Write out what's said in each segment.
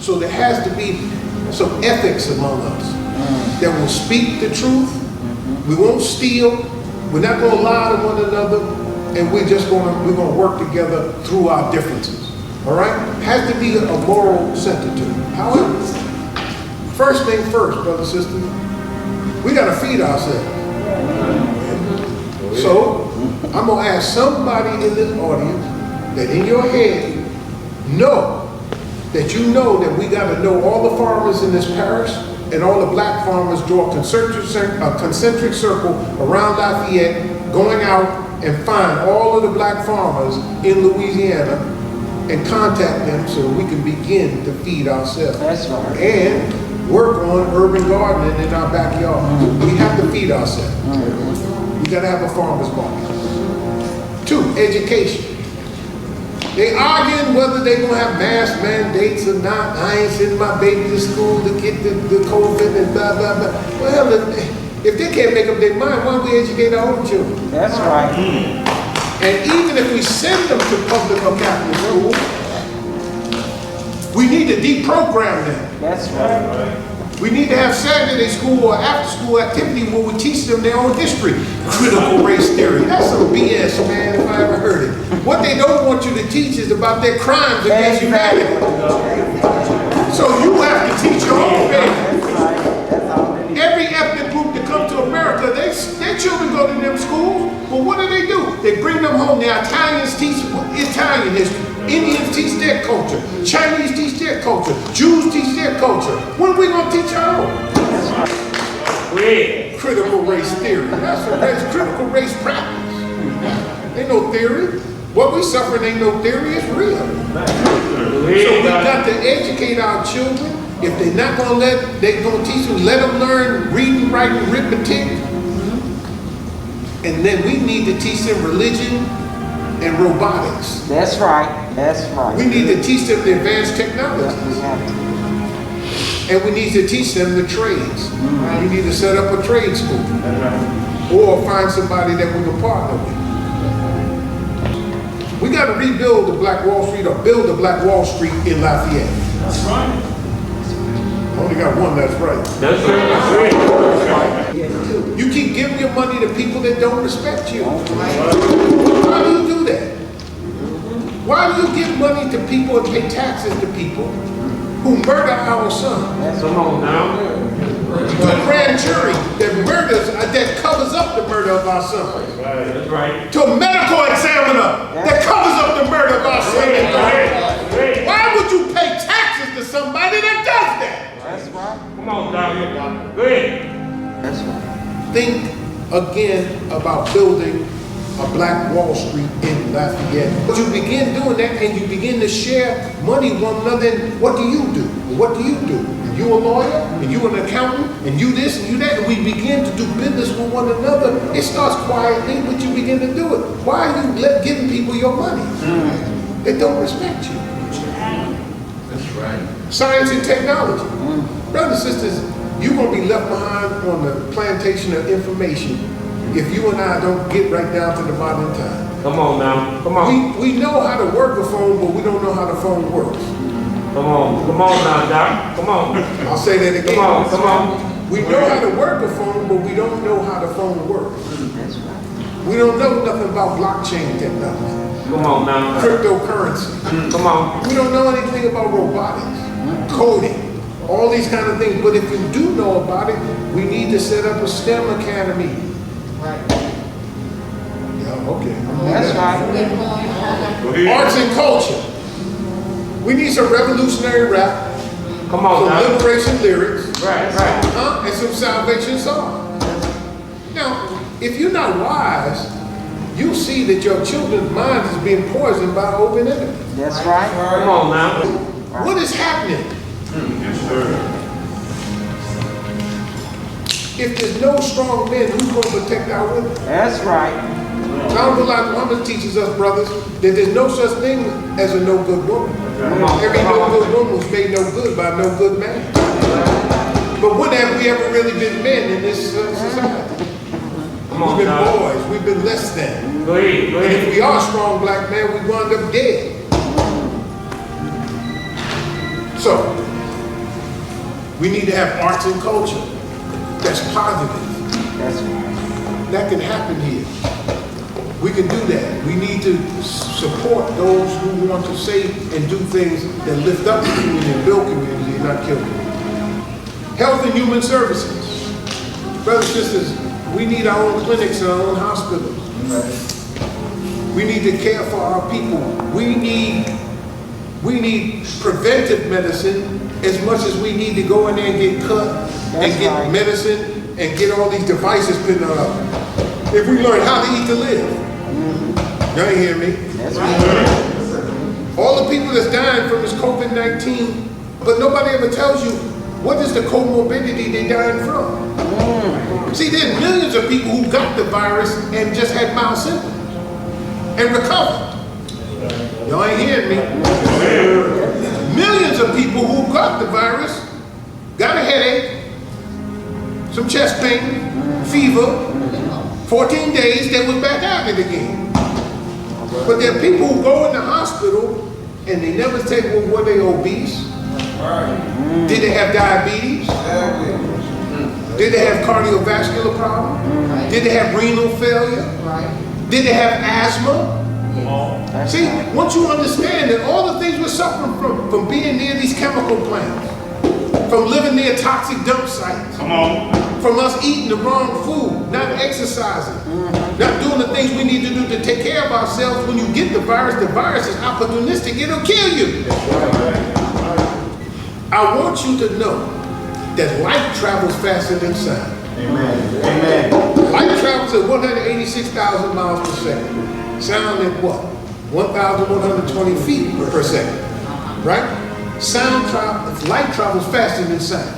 So there has to be some ethics among us that will speak the truth. We won't steal. We're not going to lie to one another, and we're going to work together through our differences. All right? Has to be a moral center to it. However, first thing first, brothers and sisters, we got to feed ourselves. So I'm going to ask somebody in this audience that in your head know that you know that we got to know all the farmers in this parish, and all the black farmers draw a concentric circle around Lafayette, going out and find all of the black farmers in Louisiana and contact them so we can begin to feed ourselves. That's right. And work on urban gardening in our backyard. We have to feed ourselves. We got to have a farmer's market. 2, education. They arguing whether they're going to have mask mandates or not. I ain't sending my baby to school to get the COVID and blah, blah, blah. Well, if they can't make up their mind, why don't we educate our own children? That's right. And even if we send them to public or Catholic school, we need to deprogram them. That's right. We need to have Saturday school or after school activity where we teach them their own history. Critical race theory. That's some BS, man, if I ever heard it. What they don't want you to teach is about their crimes against humanity. So you have to teach your own family. Every ethnic group that come to America, their children go to them schools, but what do? They bring them home. The Italians teach Italian history. Indians teach their culture. Chinese teach their culture. Jews teach their culture. When are we going to teach our own? Critical race theory. That's critical race practice. Ain't no theory. What we suffering ain't no theory. It's real. So we got to educate our children. If they're not going to they're going to teach them, let them learn reading, writing, arithmetic. And then we need to teach them religion and robotics. That's right. That's right. We need to teach them the advanced technologies. And we need to teach them the trades. We need to set up a trade school. Or find somebody that we can partner with. We got to rebuild the Black Wall Street or build the Black Wall Street in Lafayette. That's right. Only got one that's right. That's right. You keep giving your money to people that don't respect you. Why do you do that? Why do you give money to people and pay taxes to people who murder our son? Come on now. To a grand jury that covers up the murder of our son. That's right. To a medical examiner that covers up the murder of our son. Why would you pay taxes to somebody that does that? That's right. Come on, Doc. Go ahead. That's right. Think again about building a Black Wall Street in Lafayette. But you begin doing that and you begin to share money with one another. And what do you do? What do you do? You a lawyer, and you an accountant, and you this and you that, and we begin to do business with one another. It starts quietly, but you begin to do it. Why are you giving people your money? They don't respect you. That's right. Science and technology. Brothers and sisters, you're going to be left behind on the plantation of information if you and I don't get right down to the modern time. Come on now. Come on. We know how to work a phone, but we don't know how the phone works. Come on now, Doc. Come on. I'll say that again. Come on. We know how to work a phone, but we don't know how the phone works. That's right. We don't know nothing about blockchain technology, Come on now. cryptocurrency. Come on. We don't know anything about robotics, coding, all these kind of things. But if you do know about it, we need to set up a STEM academy. Yeah, okay. That's right. Arts and culture. We need some revolutionary rap, Come on some now. liberation lyrics, Right. and some salvation songs. Now, if you're not wise, you see that your children's mind is being poisoned by open enemy. That's right. Come on now. What is happening? Yes, sir. If there's no strong men, who's going to protect our women? That's right. Honorable Muhammad teaches us, brothers, that there's no such thing as a no good woman. Every no good woman was made no good by no good man. But when have we ever really been men in this society? We've been boys. We've been less than. Go ahead. And if we are strong black men, we wind up dead. So, We need to have arts and culture that's positive. That's right. That can happen here. We can do that. We need to support those who want to say and do things that lift up the community and build community and not kill community. Health and Human Services. Brothers and sisters, we need our own clinics and our own hospitals. We need to care for our people. We need preventive medicine as much as we need to go in there and get cut and get medicine and get all these devices put up. If we learn how to eat to live. Y'all ain't hear me? That's right. All the people that's dying from this COVID-19, but nobody ever tells you what is the comorbidity they dying from. See, there's millions of people who got the virus and just had mild symptoms and recovered. Y'all ain't hearing me? Millions of people who got the virus, got a headache, some chest pain, fever, 14 days, they was back at it again. But there are people who go in the hospital and they never take, well, were they obese? Did they have diabetes? Did they have cardiovascular problems? Did they have renal failure? Did they have asthma? See, once you understand that all the things we're suffering from being near these chemical plants, from living near toxic dump sites, from us eating the wrong food, not exercising, not doing the things we need to do to take care of ourselves. When you get the virus is opportunistic, it'll kill you. I want you to know that light travels faster than sound. Amen. Amen. Light travels at 186,000 miles per second. Sound at what? 1,120 feet per second. Right? Light travels faster than sound.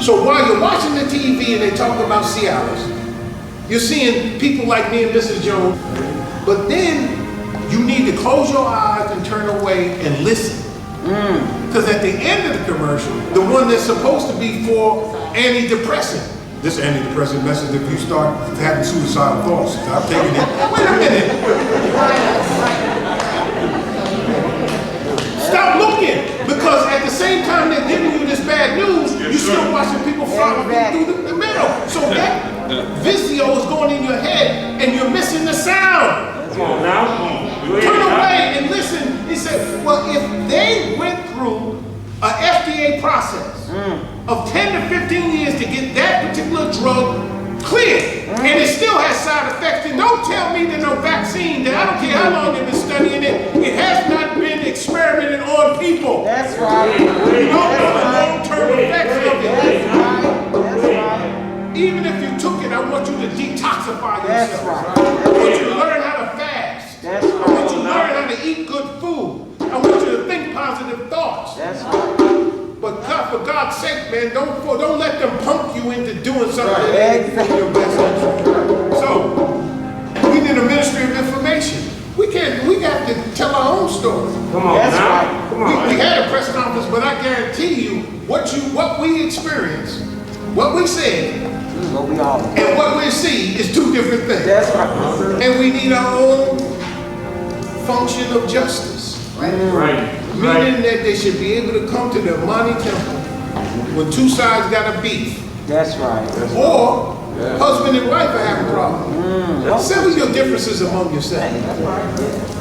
So while you're watching the TV and they talk about Cialis, you're seeing people like me and Mrs. Jones, but then you need to close your eyes and turn away and listen. Because at the end of the commercial, the one that's supposed to be for antidepressant, this antidepressant message, if you start having suicidal thoughts, stop taking it. Wait a minute. Stop looking, because at the same time they're giving you this bad news, you're still watching people following through the middle. So that visio is going in your head and you're missing the sound. Come on now. Turn away and listen. He said, well, if they went through an FDA process of 10 to 15 years to get that particular drug cleared, and it still has side effects, then don't tell me there's no vaccine, that I don't care how long they've been studying it, it has not been experimented on people. That's right. You don't know the long-term effects of it. That's right. That's right. Even if you took it, I want you to detoxify yourself. That's right. I want you to learn how to fast. That's I want you to right. learn how to eat good food. I want you to think positive thoughts. That's right. But God, for God's sake, man, don't let them pump you into doing something Right. that ain't for your best interest. So, we need a ministry of information. We got to tell our own story. Come on That's now. right. Come on. We had a press conference, but I guarantee you, what we experienced, what we said, What we all. and what we see is two different things. That's right. And we need our own function of justice. Right. Meaning that they should be able to come to the Monte Temple when two sides got a beef, That's right. or husband and wife are having problems. Settle your differences among yourselves.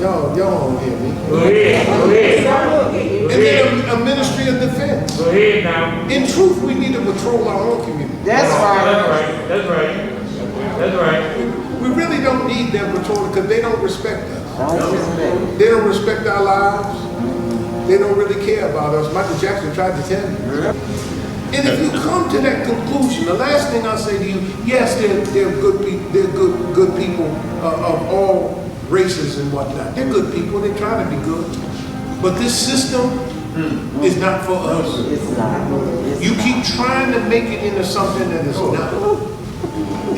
Y'all don't hear me. Go ahead. Go ahead. And then a ministry of defense. Go ahead now. In truth, we need to patrol our own community. That's right. That's right. That's right. We really don't need them patrolling because they don't respect us. Don't respect. They don't respect our lives. They don't really care about us. Michael Jackson tried to tell you. And if you come to that conclusion, the last thing I'll say to you, yes, they're good people. They're good people of all races and whatnot. They're good people. They try to be good. But this system is not for us. It's not. It's You not. keep trying to make it into something that is not.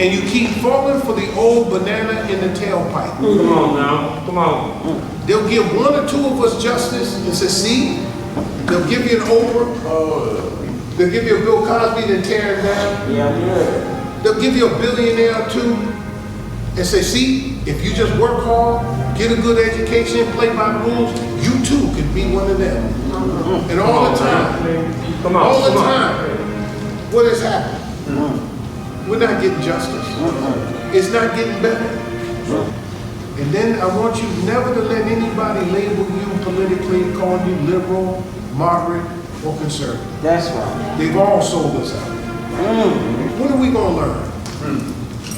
And you keep falling for the old banana in the tailpipe. Come on now. Come on. They'll give one or two of us justice and say, see, they'll give you an Oprah, they'll give you a Bill Cosby, then tear him down. Yeah. They'll give you a billionaire or two and say, see, if you just work hard, get a good education, play by the rules, you too could be one of them. And all the time, Come on. all the Come on. time, what has happened? We're not getting justice. It's not getting better. And then I want you never to let anybody label you politically, calling you liberal, moderate, or conservative. That's right. They've all sold us out. When are we going to learn?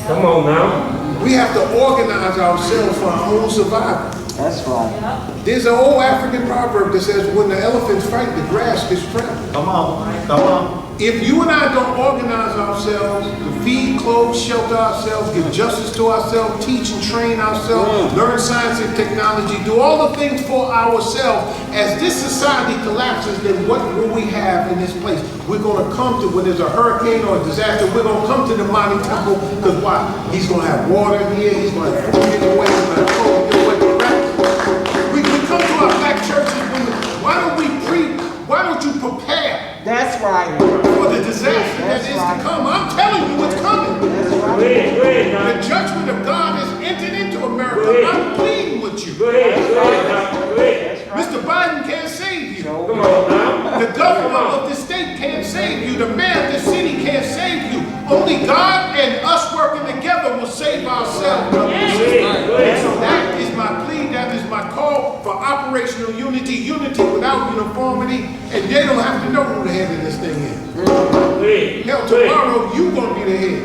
Come on now. We have to organize ourselves for our own survival. That's right. There's an old African proverb that says, when the elephants fight, the grass gets trampled. Come on. Come on. If you and I don't organize ourselves to feed, clothe, shelter ourselves, give justice to ourselves, teach and train ourselves, learn science and technology, do all the things for ourselves, as this society collapses, then what will we have in this place? We're going to come to, when there's a hurricane or a disaster, we're going to come to the mighty temple, because why? He's going to have water here, he's going to have food in the way, he's going to have clothes in the way. We come to our black churches, why don't you prepare? That's right. For the disaster that is to come. I'm telling you what's coming. Go ahead now. The judgment of God has entered into America. I'm pleading with you. Go ahead now. Go ahead. Mr. Biden can't save you. Come on now. The governor of the state can't save you. The mayor of the city can't save you. Only God and us working together will save ourselves. So that is my plea. That is my call for operational unity. Unity without uniformity. And they don't have to know who the head of this thing is. Hell, tomorrow you gonna be the head.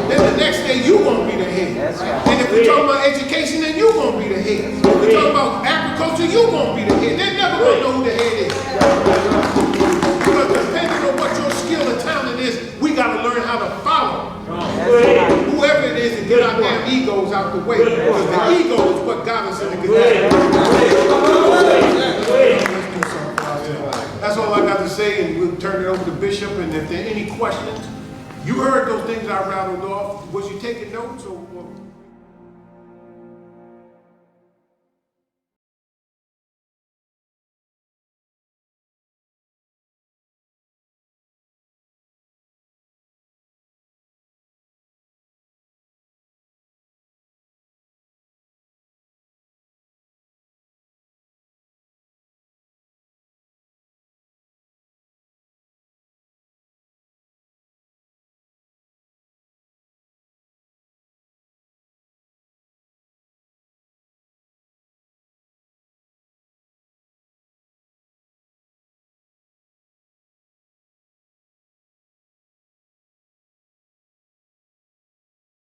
Then the next day you gonna be the head. And if we're talking about education, then you gonna be the head. If we're talking about agriculture, you gonna be the head. They're never gonna know who the head is. Because depending on what your skill and talent is, we gotta learn how to follow whoever it is and get our damn egos out the way. Because the ego is what got us in the condition. That's all I got to say, and we'll turn it over to Bishop. And if there are any questions, you heard those things I rattled off. Was you taking notes or